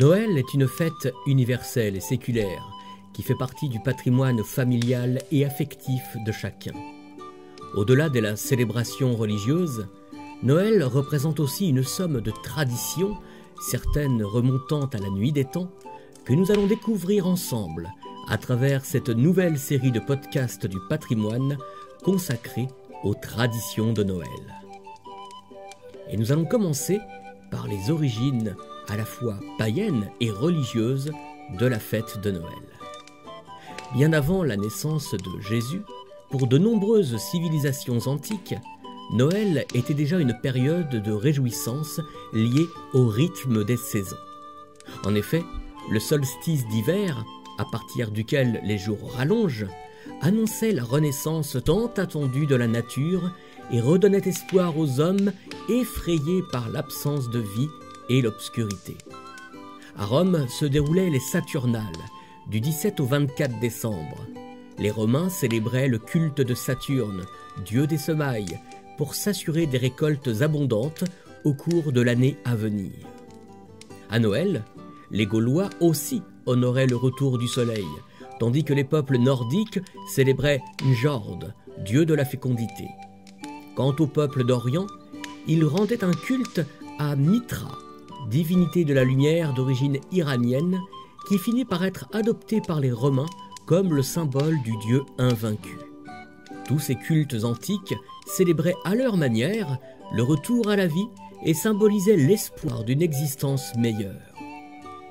Noël est une fête universelle et séculaire qui fait partie du patrimoine familial et affectif de chacun. Au-delà de la célébration religieuse, Noël représente aussi une somme de traditions, certaines remontant à la nuit des temps, que nous allons découvrir ensemble à travers cette nouvelle série de podcasts du patrimoine consacrée aux traditions de Noël. Et nous allons commencer par les origines à la fois païennes et religieuses de la fête de Noël. Bien avant la naissance de Jésus, pour de nombreuses civilisations antiques, Noël était déjà une période de réjouissance liée au rythme des saisons. En effet, le solstice d'hiver, à partir duquel les jours rallongent, annonçait la renaissance tant attendue de la nature et redonnait espoir aux hommes effrayés par l'absence de vie et l'obscurité. À Rome se déroulaient les Saturnales, du 17 au 24 décembre. Les Romains célébraient le culte de Saturne, dieu des semailles, pour s'assurer des récoltes abondantes au cours de l'année à venir. À Noël, les Gaulois aussi honoraient le retour du soleil, tandis que les peuples nordiques célébraient Njord, dieu de la fécondité. Quant au peuple d'Orient, ils rendaient un culte à Mitra, divinité de la lumière d'origine iranienne, qui finit par être adoptée par les Romains comme le symbole du dieu invaincu. Tous ces cultes antiques célébraient à leur manière le retour à la vie et symbolisaient l'espoir d'une existence meilleure.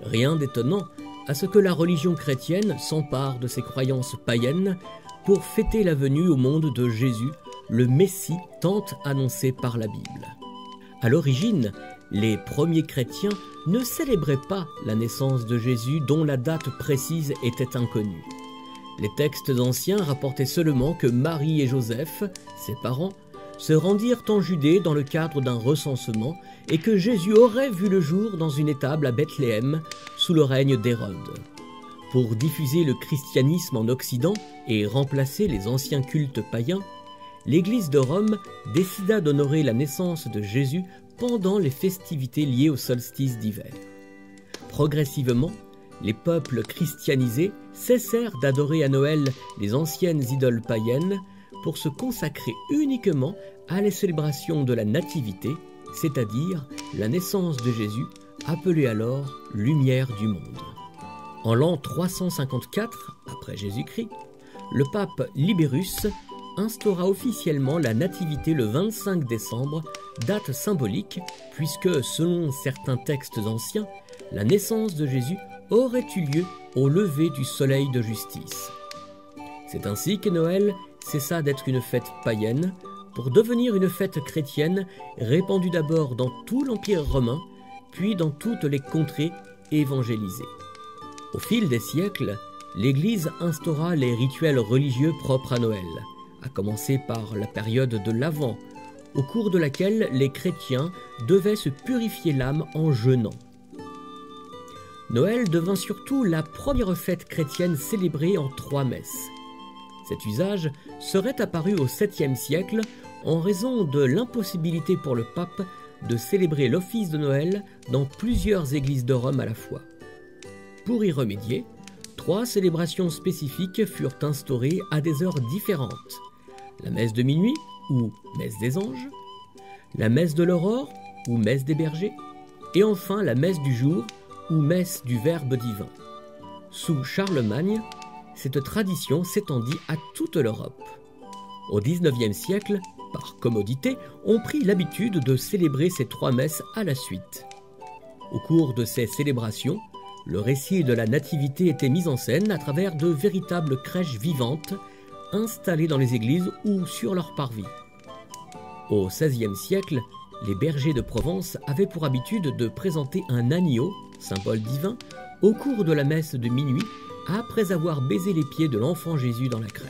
Rien d'étonnant à ce que la religion chrétienne s'empare de ces croyances païennes pour fêter la venue au monde de Jésus, le Messie tant annoncé par la Bible. À l'origine, les premiers chrétiens ne célébraient pas la naissance de Jésus dont la date précise était inconnue. Les textes anciens rapportaient seulement que Marie et Joseph, ses parents, se rendirent en Judée dans le cadre d'un recensement et que Jésus aurait vu le jour dans une étable à Bethléem sous le règne d'Hérode. Pour diffuser le christianisme en Occident et remplacer les anciens cultes païens, l'Église de Rome décida d'honorer la naissance de Jésus pendant les festivités liées au solstice d'hiver. Progressivement, les peuples christianisés cessèrent d'adorer à Noël les anciennes idoles païennes pour se consacrer uniquement à la célébration de la nativité, c'est-à-dire la naissance de Jésus, appelée alors lumière du monde. En l'an 354 après Jésus-Christ, le pape Libérus instaura officiellement la nativité le 25 décembre, date symbolique puisque, selon certains textes anciens, la naissance de Jésus aurait eu lieu au lever du soleil de justice. C'est ainsi que Noël cessa d'être une fête païenne pour devenir une fête chrétienne répandue d'abord dans tout l'Empire romain, puis dans toutes les contrées évangélisées. Au fil des siècles, l'Église instaura les rituels religieux propres à Noël, à commencer par la période de l'Avent, au cours de laquelle les chrétiens devaient se purifier l'âme en jeûnant. Noël devint surtout la première fête chrétienne célébrée en 3 messes. Cet usage serait apparu au 7e siècle en raison de l'impossibilité pour le pape de célébrer l'office de Noël dans plusieurs églises de Rome à la fois. Pour y remédier, 3 célébrations spécifiques furent instaurées à des heures différentes. La messe de minuit, ou messe des anges, la messe de l'aurore, ou messe des bergers, et enfin la messe du jour, ou messe du Verbe divin. Sous Charlemagne, cette tradition s'étendit à toute l'Europe. Au XIXe siècle, par commodité, on prit l'habitude de célébrer ces 3 messes à la suite. Au cours de ces célébrations, le récit de la nativité était mis en scène à travers de véritables crèches vivantes installées dans les églises ou sur leur parvis. Au XVIe siècle, les bergers de Provence avaient pour habitude de présenter un agneau, symbole divin, au cours de la messe de minuit, après avoir baisé les pieds de l'enfant Jésus dans la crèche.